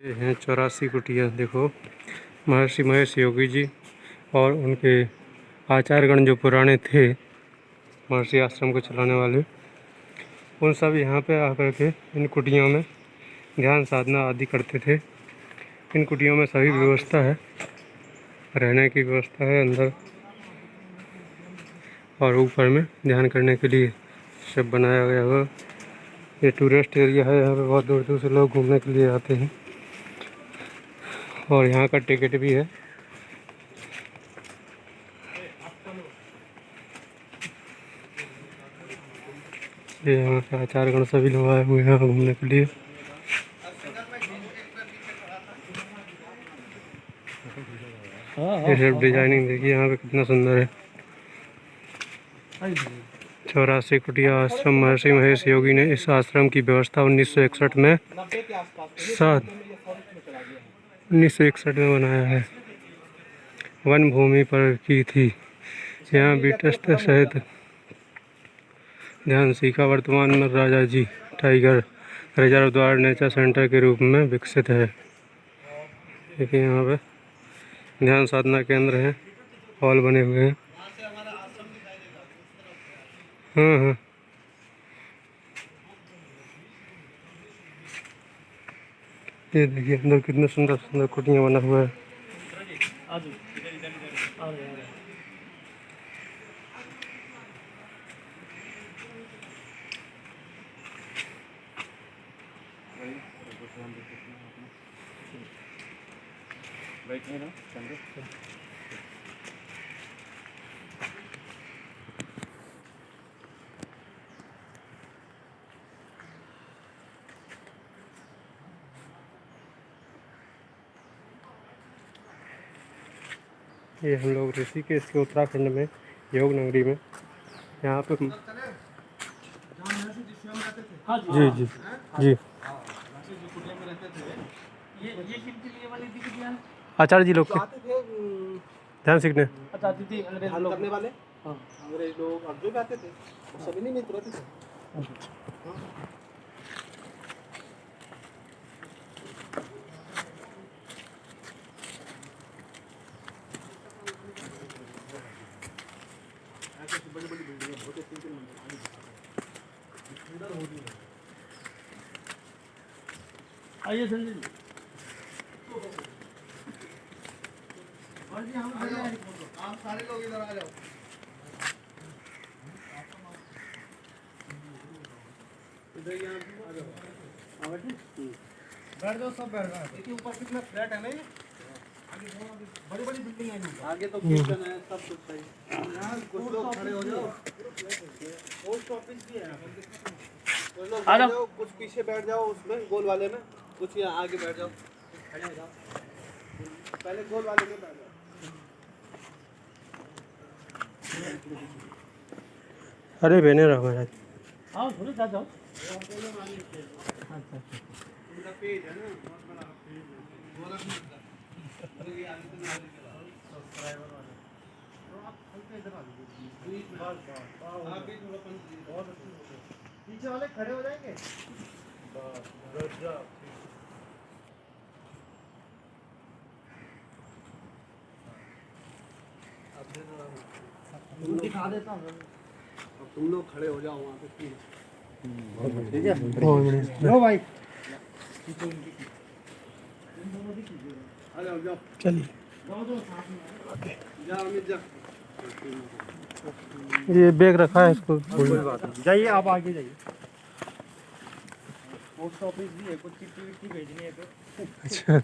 ये हैं 84 कुटिया। देखो, महर्षि महेश योगी जी और उनके आचार्यगण जो पुराने थे, महर्षि आश्रम को चलाने वाले, उन सब यहाँ पे आकर के इन कुटियों में ध्यान साधना आदि करते थे। इन कुटियों में सभी व्यवस्था है, रहने की व्यवस्था है अंदर, और ऊपर में ध्यान करने के लिए सब बनाया गया हुआ। ये टूरिस्ट एरिया है, यहाँ पे बहुत दूर दूर से लोग घूमने के लिए आते हैं और यहाँ का टिकट भी है। ये यहाँ के आचार्यगण सभी लोग आए हुए हैं घूमने के लिए। ये सब डिजाइनिंग देखिए यहाँ पे कितना सुंदर है। 84 कुटिया आश्रम महर्षि महेश योगी ने इस आश्रम की व्यवस्था 1961 में 1961 में बनाया है। वन भूमि पर की थी। यहाँ बीटस्थ सहित ध्यान सीखा। वर्तमान में राजा जी टाइगर रिजर्व द्वार नेचर सेंटर के रूप में विकसित है। देखिए यहाँ पे ध्यान साधना केंद्र है, हॉल बने हुए हैं। हाँ, ये देखिए अंदर कितने सुंदर सुंदर कुटियाँ बना हुआ है। ये हम लोग ऋषिकेश के उत्तराखंड में योग नगरी में यहाँ पे जी जी जी आचार्य जी लोग के ध्यान सीखने करने वाले अंग्रेज लोग अब जो भी आते थे सभी नहीं मित्र थे। बड़ी बड़ी बिल्डिंग बहुत अच्छी आइए संजय जी। आप सारे लोग इधर आ जाओ। इधर यहाँ आ जाओ। बैठ जाओ, सब बैठ जाओ। इसके ऊपर कितना फ्लैट है ना, ये आगे बड़ी बड़ी बिल्डिंग है। आगे तो किचन है, सब कुछ है। यहाँ कुछ लोग खड़े हो जाओ। पोस्ट ऑफिस भी है। कुछ लोग बैठ जाओ, कुछ पीछे बैठ जाओ उसमें गोल वाले में, कुछ यहाँ आगे बैठ जाओ। खड़े हो जाओ, पहले गोल वाले में बैठ जाओ। अरे बहने रहो महाराज। हाँ थोड़ी जा जाओ। अच्छा पूरा पेज है ना, बहुत बड़ा पेज है। गोरखनाथ का ये आगे तो सब्सक्राइबर वाला तो आप हल्का इधर आ जाइए। आप भी थोड़ा बहुत अच्छे पीछे वाले खड़े हो जाएंगे। दिखा देता हूँ। अब तुम लोग खड़े हो जाओ वहाँ पे। ठीक है लो भाई, जाओ चलिए जाओ अमित जा। ये बैग रखा है इसको। कोई बात नहीं, जाइए आप आगे जाइए। पोस्ट ऑफिस भी है, कुछ चिट्ठी विट्ठी भेजनी है तो। अच्छा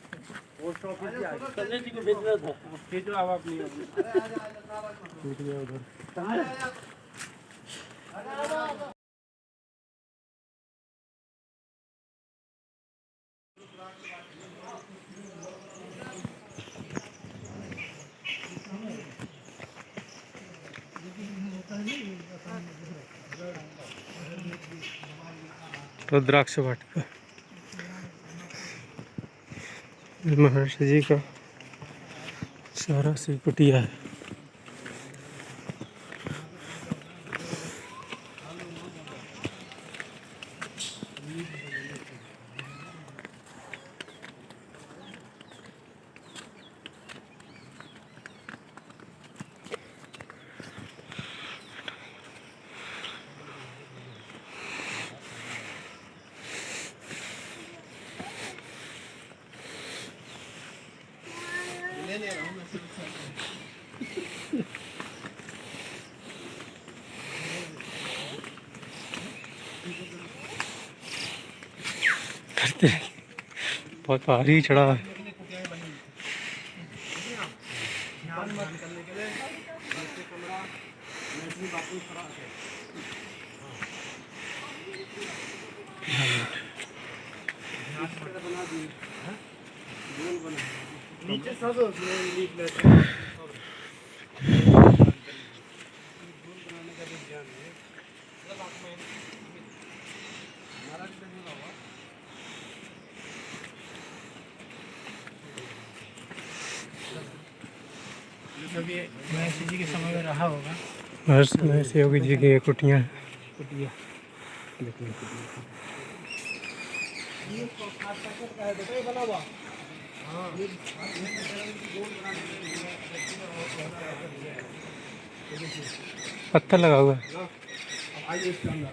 पोस्ट ऑफिस भी आगे संजय जी को भेजना था। भेजो अब आप नहीं टूट गया उधर। रुद्राक्ष वाटिका महर्षि जी का 84 कुटिया है। करते बहुत भारी चढ़ा है। नीचे सब महेश जी के समय में रहा होगा। महेश योगी जी की कुटियाँ कुटिया पत्थर लगा हुआ है। आइए इसके अंदर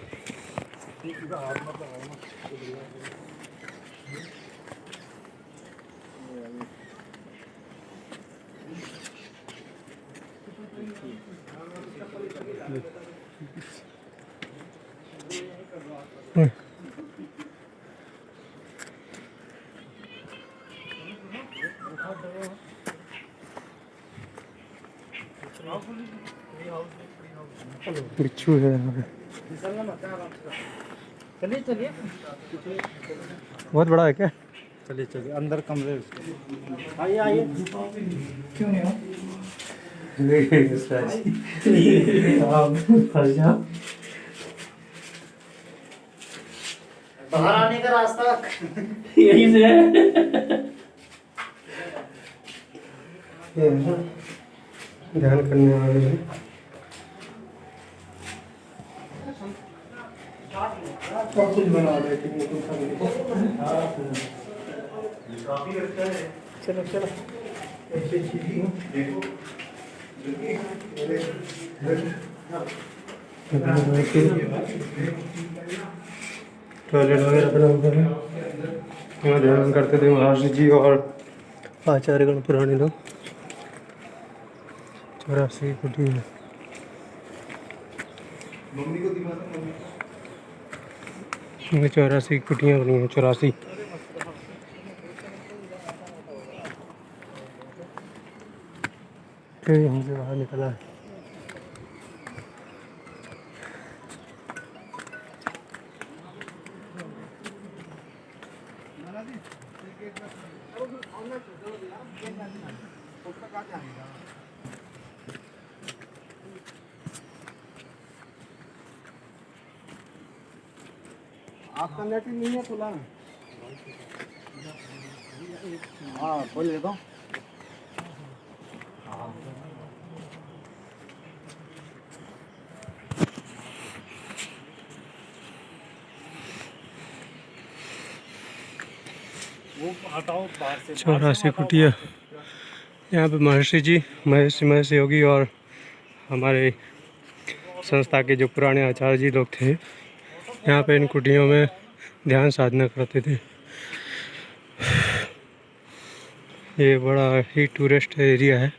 बिच्छू है यहाँ पे। चलिए चलिए बहुत बड़ा है क्या? चलिए चलिए अंदर कमरे आइए आइए क्यों नहीं बाहर आने का रास्ता यहीं से है। ध्यान करने वाले हैं। सब कुछ बना रहे थे। चलो चलो टॉयलेट वगैरह बना हुआ है। यहाँ ध्यान करते थे महर्षि जी और आचार्यगण पुराने लोग। 84 कुटी है। मम्मी को दिमाग 84 कुटियाँ बनी हैं। 84 फिर यहाँ से बाहर निकला है। आपका नेट नहीं है खुला ना? हाँ खोल देता हूँ। वो हटाओ बाहर से। 84 कुटिया। यहाँ पे महर्षि जी महेश योगी और हमारे संस्था के जो पुराने आचार्य जी लोग थे, यहाँ पे इन कुटियों में ध्यान साधना करते थे। ये बड़ा ही टूरिस्ट एरिया है।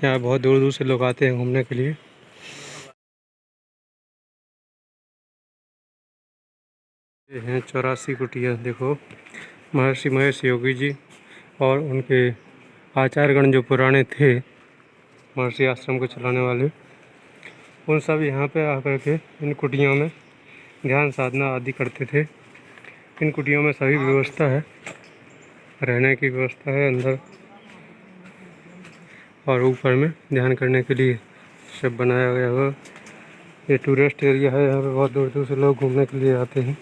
यहाँ बहुत दूर दूर से लोग आते हैं घूमने के लिए। ये हैं 84 कुटिया। देखो महर्षि महेश योगी जी और उनके आचार्यगण जो पुराने थे, महर्षि आश्रम को चलाने वाले, उन सब यहाँ पे आकर के इन कुटियों में ध्यान साधना आदि करते थे। इन कुटियों में सभी व्यवस्था है, रहने की व्यवस्था है अंदर और ऊपर में ध्यान करने के लिए सब बनाया गया हुआ। ये टूरिस्ट एरिया है। यहाँ पे बहुत दूर दूर से लोग घूमने के लिए आते हैं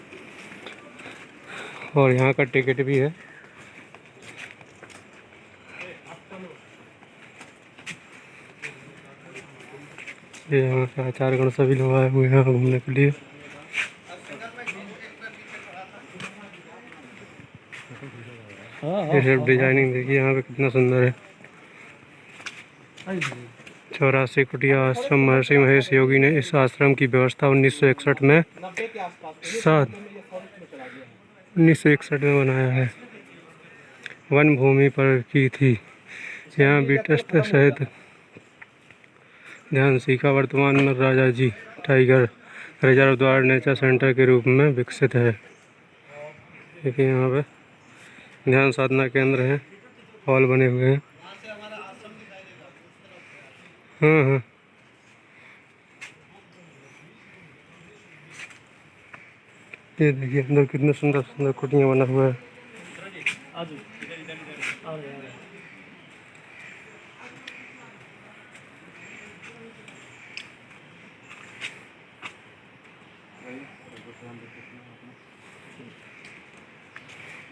और यहाँ का टिकट भी है। ये यहाँ के आचार्यगण सभी लोग आए हुए हैं घूमने के लिए। ये सब डिजाइनिंग देखिए यहाँ पे कितना सुंदर है। 84 कुटिया आश्रम महर्षि महेश योगी ने इस आश्रम की व्यवस्था 1961 में 1961 में बनाया है। वन भूमि पर की थी यहाँ बीटस्थ सहित ध्यान सीखा वर्तमान में राजा जी टाइगर रिजर्व द्वार नेचर सेंटर के रूप में विकसित है। देखिए यहाँ पे ध्यान साधना केंद्र है, हॉल बने हुए हैं। हाँ। ये देखिए अंदर कितने सुंदर सुंदर कुटियाँ बना हुआ है।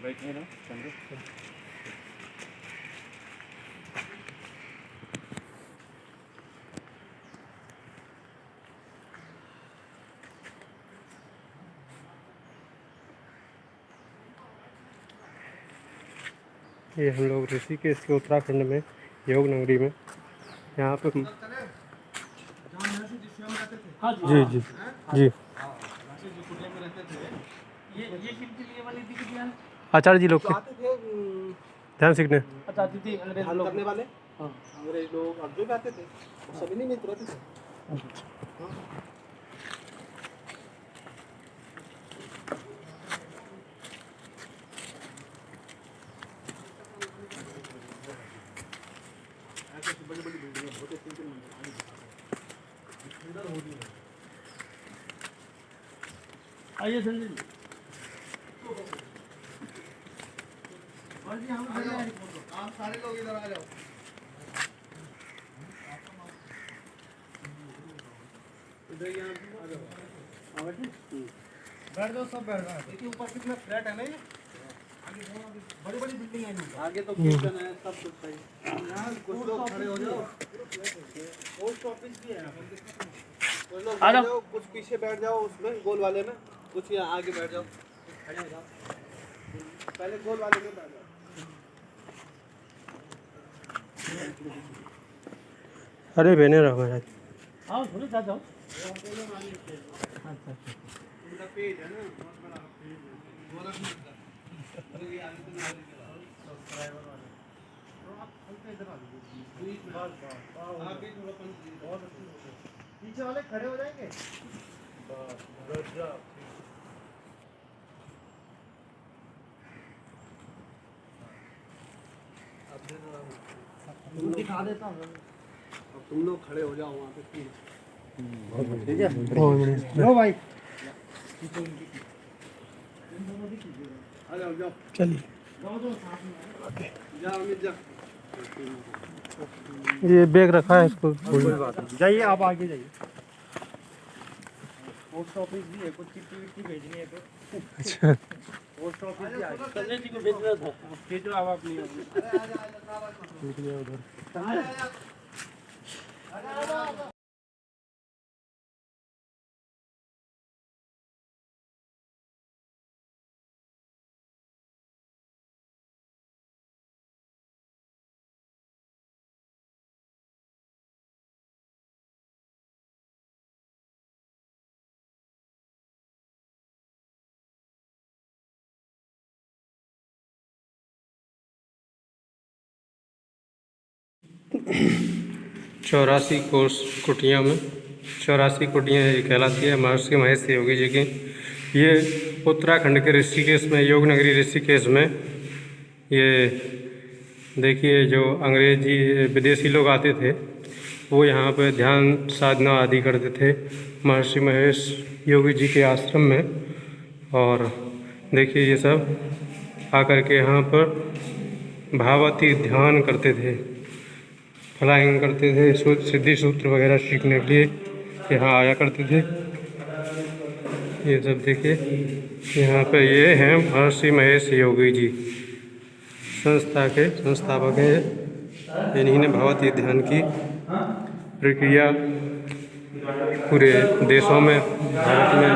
बैठे ना चंद्र। ये हम लोग ऋषिकेश के उत्तराखंड में योग नगरी में यहाँ पे जी जी जी आचार्य जी लोग के ध्यान सीखने। अच्छा दीदी अंग्रेज लोग करने वाले, हाँ अंग्रेज लोग अब जो भी आते थे वो सभी नहीं मित्र होते थे। बड़ी बड़ी बिल्डिंग बहुत अच्छी आइए संजय जी। आप सारे लोग इधर आ जाओ। इधर यहाँ आ जाओ। बैठ जाओ, सब बैठ जाओ। देखिए ऊपर कितना फ्लैट है ना ये, आगे बड़ी बड़ी बिल्डिंग है। आगे तो किचन है, सब कुछ है। यहाँ कुछ लोग खड़े हो जाओ। पोस्ट ऑफिस भी है, कुछ लोग बैठ जाओ, कुछ पीछे बैठ जाओ उसमें गोल वाले में, कुछ यहाँ आगे बैठ जाओ। खड़े हो जाओ, पहले गोल वाले में बैठ जाओ। अरे बहने रहो महाराज। हाँ थोड़ी जा जाओ। अच्छा उनका पेज है ना, बहुत बड़ा पेज है। सब्सक्राइबर वाले तो आप हल्का इधर आ लीजिए। आप भी थोड़ा बहुत अच्छे पीछे वाले खड़े हो जाएंगे। दिखा देता हूँ। अब तुम लोग खड़े हो जाओ वहाँ पे। ठीक है लो भाई, आ जाओ जाओ चलिए जाओ अमित जा। ये बैग रखा है इसको जाइए आप आगे जाइए। पोस्ट ऑफिस भी है, कुछ चिट्ठी विट्ठी भेजनी है तो। अच्छा पोस्ट ऑफिस भी आगे संजय जी को भेजना था। भेजो आप अपनी। चौरासी कोर्स कुटिया में 84 कुटियाँ ये कहलाती है महर्षि महेश योगी जी की। ये उत्तराखंड के ऋषिकेश में, योग नगरी ऋषिकेश में, ये देखिए जो अंग्रेजी विदेशी लोग आते थे वो यहाँ पे ध्यान साधना आदि करते थे महर्षि महेश योगी जी के आश्रम में। और देखिए ये सब आकर के यहाँ पर भावाती ध्यान करते थे, फ्लाइंग करते थे, सिद्धि सूत्र वगैरह सीखने के लिए यहाँ आया करते थे। ये सब देखिए यहाँ पे ये हैं महर्षि महेश योगी जी, संस्था के संस्थापक हैं। इन्हीं ने भावाती ध्यान की प्रक्रिया पूरे देशों में, भारत में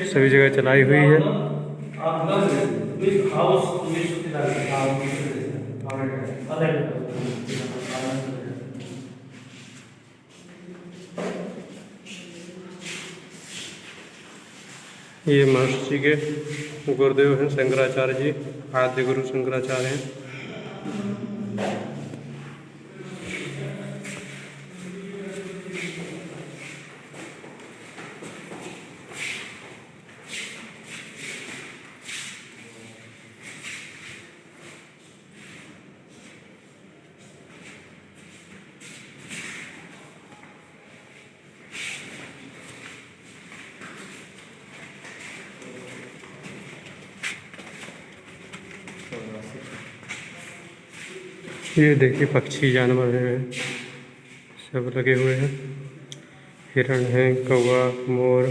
सभी जगह चलाई हुई है। ये महर्षि के गुरुदेव हैं शंकराचार्य जी, आद्य गुरु शंकराचार्य हैं। ये देखिए पक्षी जानवर हैं, सब लगे हुए हैं। हिरण है, कौवा, मोर,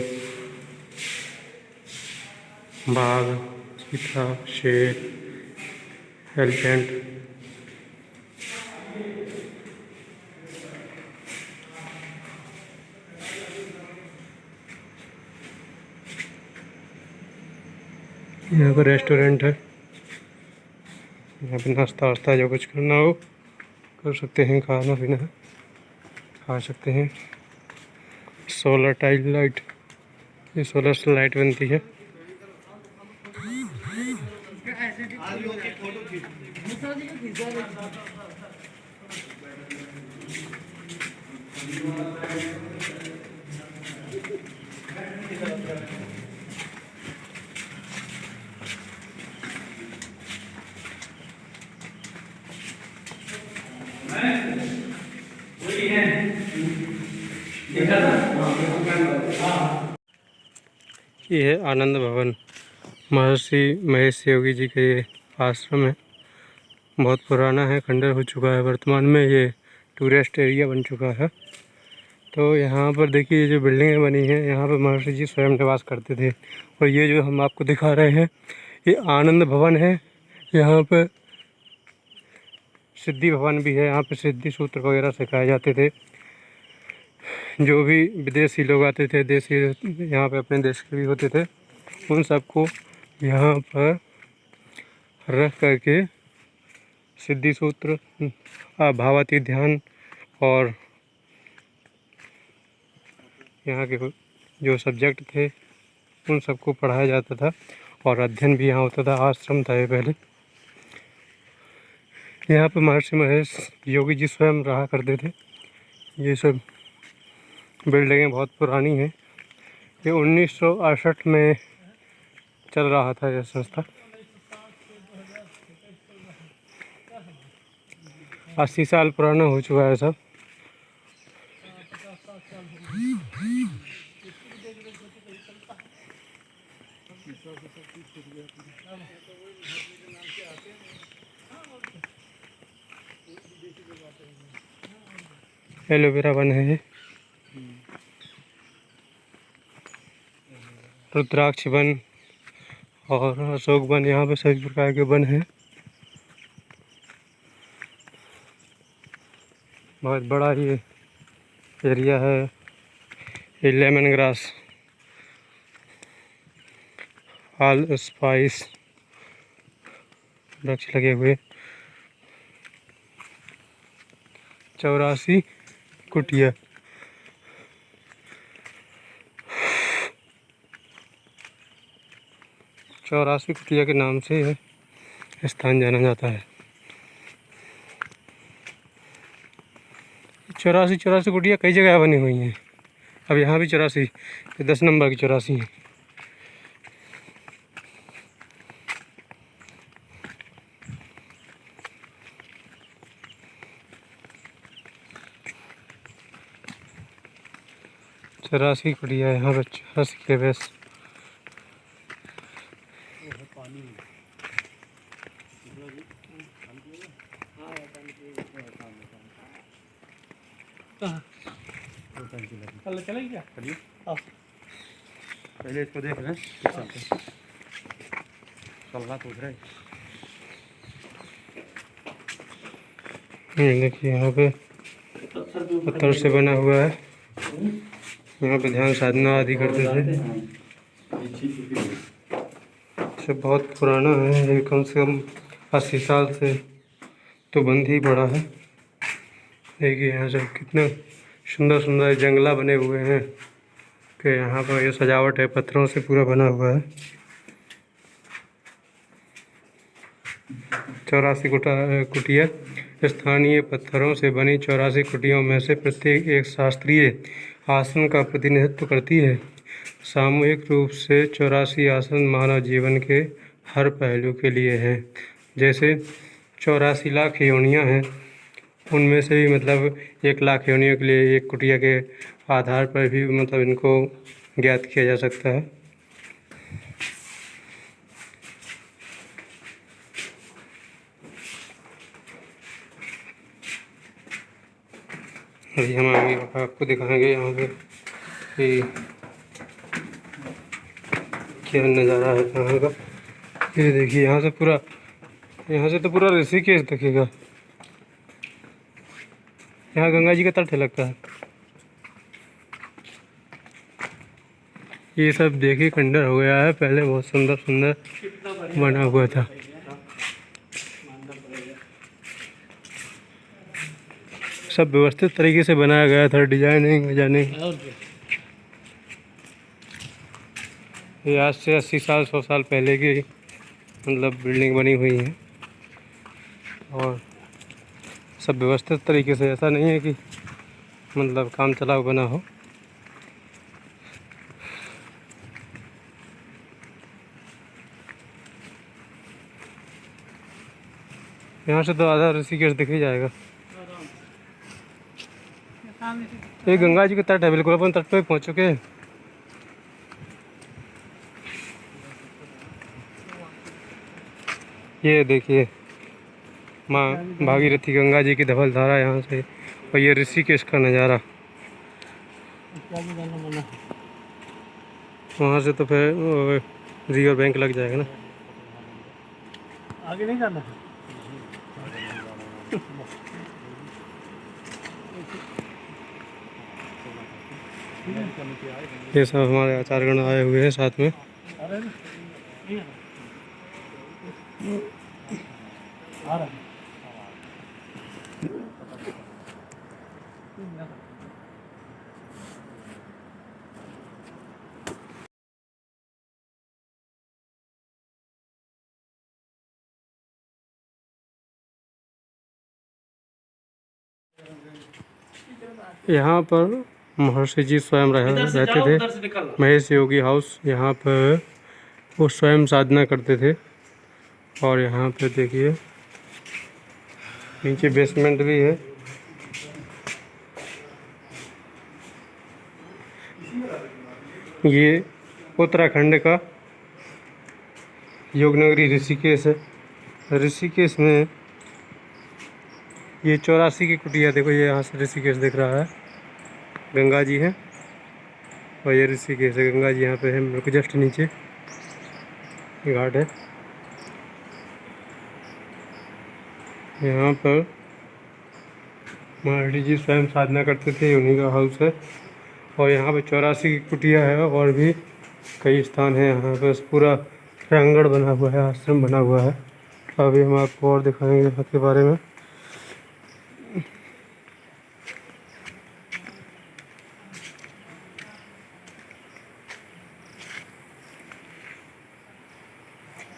बाघ, चीता, शेर, एलिफेंट। यहाँ पर रेस्टोरेंट है, यहाँ पे नाश्ता वास्ता जो कुछ करना हो कर सकते हैं, खाना पीना खा सकते हैं। सोलर टाइल लाइट, ये सोलर से लाइट बनती है। ये है आनंद भवन, महर्षि महेश योगी जी का ये आश्रम है। बहुत पुराना है, खंडर हो चुका है। वर्तमान में ये टूरिस्ट एरिया बन चुका है। तो यहाँ पर देखिए, ये जो बिल्डिंगें बनी हैं, यहाँ पर महर्षि जी स्वयं निवास करते थे। और ये जो हम आपको दिखा रहे हैं, ये आनंद भवन है। यहाँ पर सिद्धि भवन भी है, यहाँ पे सिद्धि सूत्र वगैरह सिखाए जाते थे। जो भी विदेशी लोग आते थे, देशी यहाँ पे अपने देश के भी होते थे, उन सबको यहाँ पर रख करके सिद्धि सूत्र, भावातीत ध्यान और यहाँ के जो सब्जेक्ट थे उन सबको पढ़ाया जाता था। और अध्ययन भी यहाँ होता था। आश्रम था ये पहले। यहाँ पर महर्षि महेश योगी जी स्वयं रहा करते थे। ये सब बिल्डिंगें बहुत पुरानी हैं। ये 1968 में चल रहा था यह संस्था। 80 साल पुराना हो चुका है सब। एलोवेरा वन है, रुद्राक्ष वन और अशोक वन, यहाँ पे सभी प्रकार के वन हैं। बहुत बड़ा ये एरिया है। ये लेमन ग्रास, ऑल स्पाइस वृक्ष लगे हुए। 84 कुटिया, चौरासी कुटिया के नाम से यह स्थान जाना जाता है। 84 कुटिया कई जगह बनी हुई हैं। अब यहाँ भी 84, 10 नंबर की 84 है। चौरासी कुटिया यहाँ पर 84 के बेस। चलेगी क्या? चलिए पहले इसको देख रहे हैं, चलना तो उधर है। देखिए यहाँ पे पत्थर से बना हुआ है। यहाँ पे ध्यान साधना आदि करते थे। सब बहुत पुराना है, ये कम से कम 80 साल से तो बंद ही पड़ा है। देखिए यहाँ सब कितना सुंदर सुंदर जंगला बने हुए हैं कि यहाँ पर ये सजावट है, पत्थरों से पूरा बना हुआ है। 84 कुटिया स्थानीय पत्थरों से बनी 84 कुटियों में से प्रत्येक एक शास्त्रीय आसन का प्रतिनिधित्व करती है। सामूहिक रूप से 84 आसन मानव जीवन के हर पहलू के लिए हैं। जैसे 84 लाख योनियाँ हैं, उनमें से भी मतलब 1 लाख योनियों के लिए एक कुटिया के आधार पर भी मतलब इनको ज्ञात किया जा सकता है। अभी हम आगे आपको दिखाएंगे यहाँ पे कि क्या नज़ारा है यहाँ का। ये देखिए यहाँ से तो पूरा ऋषिकेश दिखेगा। यहाँ गंगा जी का तट लगता है। ये सब देखिए खंडर हो गया है, पहले बहुत सुंदर सुंदर बना हुआ था। सब व्यवस्थित तरीके से बनाया गया था, डिजाइनिंग विजाइनिंग। ये आज से 80 साल 100 साल पहले की मतलब बिल्डिंग बनी हुई है और सब व्यवस्थित तरीके से, ऐसा नहीं है कि मतलब काम चलाऊ बना हो। यहाँ से तो आधा ऋषिकेश दिख ही जाएगा। ये गंगा जी के तट है, बिल्कुल अपन तट पे पहुँच चुके हैं। ये देखिए माँ भागीरथी गंगा जी की धवल धारा यहाँ से, और ये ऋषिकेश का नज़ारा। वहाँ से तो फिर रिवर बैंक लग जाएगा ना, आगे नहीं जाना है। ये सब हमारे आचार्यगण आए हुए हैं साथ में। आ रहा है। यहाँ पर महर्षि जी स्वयं रहते थे। महेश योगी हाउस, यहाँ पर वो स्वयं साधना करते थे। और यहाँ पे देखिए नीचे बेसमेंट भी है। ये उत्तराखंड का योगनगरी ऋषिकेश है। ऋषिकेश में ये 84 की कुटिया, देखो ये यहाँ से ऋषिकेश दिख रहा है, गंगा जी है और ये ऋषिकेश है। गंगा जी यहाँ पे है, मेरे को जस्ट नीचे घाट है। यहाँ पर महर्षि जी स्वयं साधना करते थे, उन्हीं का हाउस है। और यहाँ पे 84 की कुटिया है और भी कई स्थान है। यहाँ पे पूरा प्रांगण बना हुआ है, आश्रम बना हुआ है। अभी हम आपको और दिखाएंगे यहाँ के बारे में।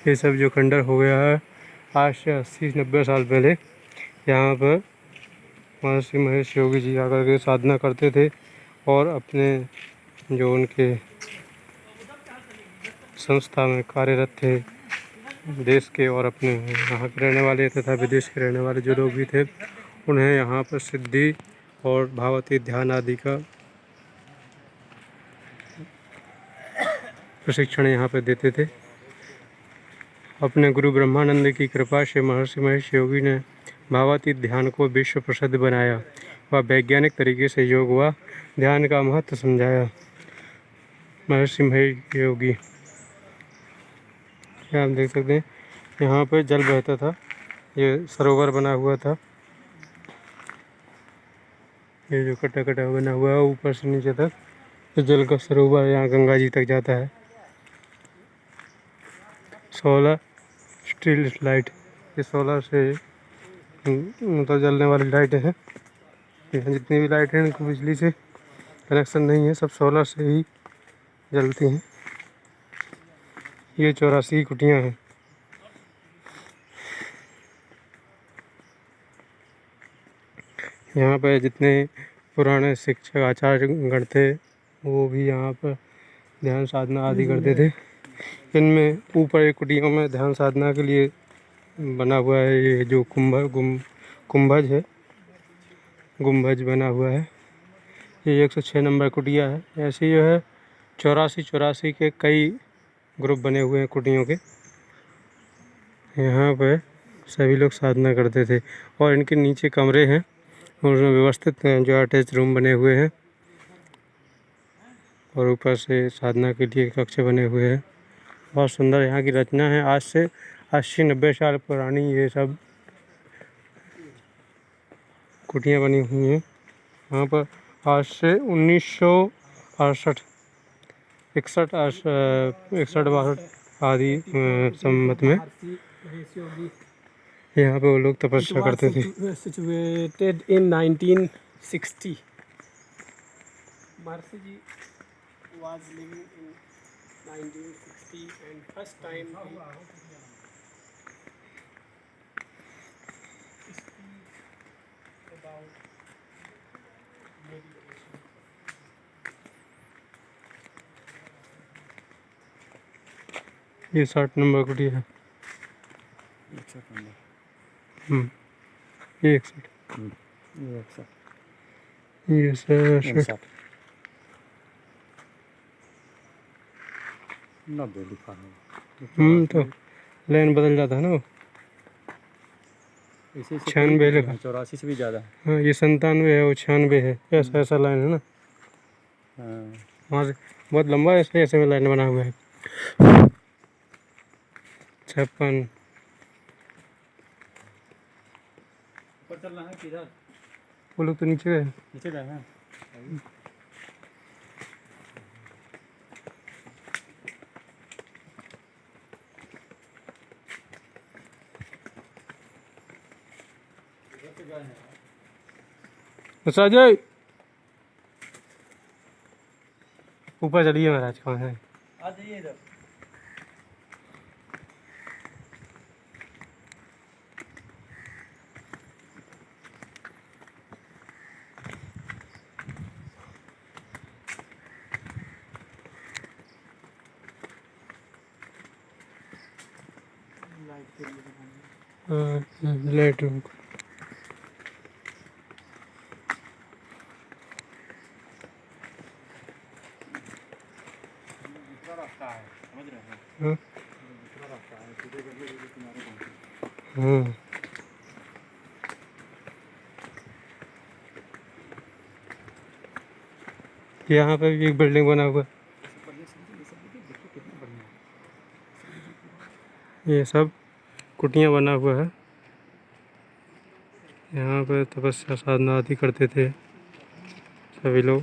ये सब जो खंडर हो गया है आज से 80-90 साल पहले, यहाँ पर महर्षि महेश योगी जी आकर के साधना करते थे और अपने जो उनके संस्था में कार्यरत थे देश के और अपने यहाँ के रहने वाले तथा विदेश के रहने वाले जो लोग भी थे, उन्हें यहाँ पर सिद्धि और भावती ध्यान आदि का प्रशिक्षण यहाँ पर देते थे। अपने गुरु ब्रह्मानंद की कृपा से महर्षि महेश योगी ने भावातीत ध्यान को विश्व प्रसिद्ध बनाया व वैज्ञानिक तरीके से योग व ध्यान का महत्व समझाया। महर्षि महेश योगी, क्या आप देख सकते हैं यहाँ पर जल बहता था, ये सरोवर बना हुआ था। ये जो कटा कटा बना हुआ है ऊपर से नीचे तक, तो जल का सरोवर यहाँ गंगा जी तक जाता है। 16 स्ट्रीट लाइट, ये 16 से मतलब जलने वाली लाइटें हैं। यहाँ जितनी भी लाइटें हैं इनको बिजली से कनेक्शन नहीं है, सब 16 से ही जलती हैं। ये 84 कुटियाँ हैं। यहाँ पर जितने पुराने शिक्षक आचार्य गण थे वो भी यहाँ पर ध्यान साधना आदि करते थे। इनमें ऊपर एक कुटियों में ध्यान साधना के लिए बना हुआ है ये जो कुंभज है, गुंबज बना हुआ है। ये 106 नंबर कुटिया है। ऐसे जो है 84 के कई ग्रुप बने हुए हैं कुटियों के। यहाँ पर सभी लोग साधना करते थे और इनके नीचे कमरे हैं और उसमें व्यवस्थित जो अटैच रूम बने हुए हैं और ऊपर से साधना के लिए कक्ष बने हुए हैं। बहुत सुंदर यहाँ की रचना है। आज से 80-90 साल पुरानी ये सब कुटियाँ बनी हुई हैं यहाँ पर। आज से 1968 61 आदि संमत में यहाँ पे वो लोग तपस्या करते थे। Situated in 1960. Maharishi Ji was living in 1960 and first time he speak about meditation. ये 60 नंबर कुटिया है। ये 61 ये 60 90 लिखा है। तो लाइन बदल जाता है ना। 96 लिखा। 84 से भी ज़्यादा है। हाँ ये 97 है, वो 96 है। ऐसा ऐसा लाइन है ना। हाँ वहाँ से बहुत लंबा ऐसे ऐसे में लाइन बना हुआ है। 56 ऊपर चलना है किधर? वो लोग तो नीचे गए। नीचे गए हैं। अजय ऊपर चलिए महाराज। कहाँ है? आ जाइए इधर। लाइट रूम समझ रहे हैं? हाँ यहाँ पे भी एक बिल्डिंग बना हुआ है। ये सब कुटियाँ बना हुआ है। यहाँ पे तपस्या साधना आदि करते थे सभी लोग।